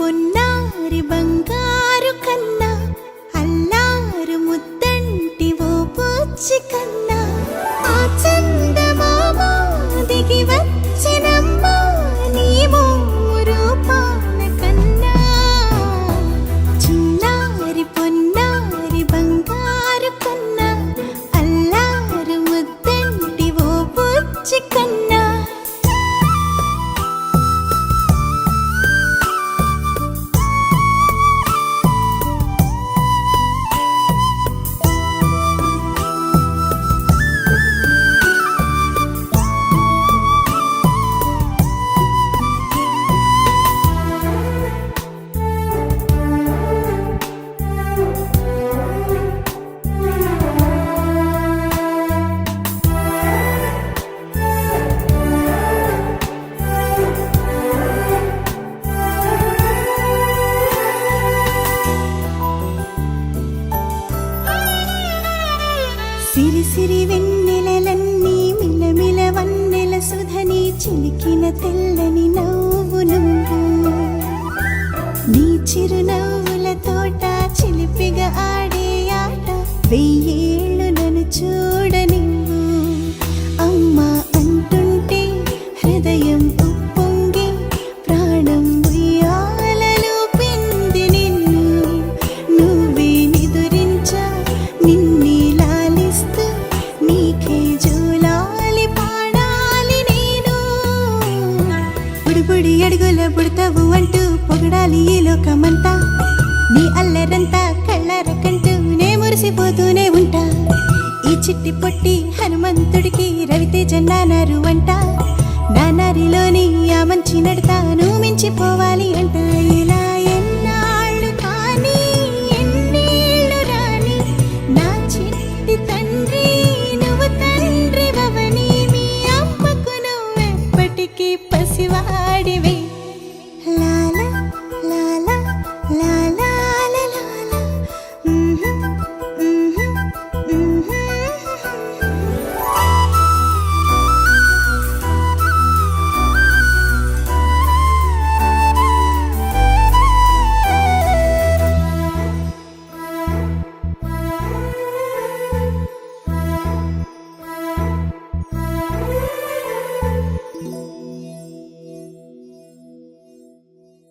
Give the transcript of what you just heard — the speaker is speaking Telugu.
పొన్నారి బంగారు కన్నా అల్లారు ముద్దంటి ఓ పూచి కన్నా ఆ చందమామ దిగి వచ్చినమ్మా నీ రూపాల కన్నా చిన్నారి పొన్నారి బంగారు కన్నా అల్లారు ముద్దంటి ఓ పూచి కన్నా సిరి సిరి వెన్నెలలన్నీ మిలమిల వన్నెల సుధని చిలికిన తెల్లని నవ్వు నువ్వు నీ చిరునవ్వుల తోట చిలిపిగా ఆడే ఆట వెయ్యేళ్ళు నన్ను చూడ నువ్వు అమ్మా అంటుంటే హృదయం ఉప్పొంగి ప్రాణం ఉయ్యాలలో పిండి నిన్ను నువ్వే నిదురించా నిన్నే బుడి అడుగుల పుడతావు అంటూ పొగడాలి ఈ లోకమన్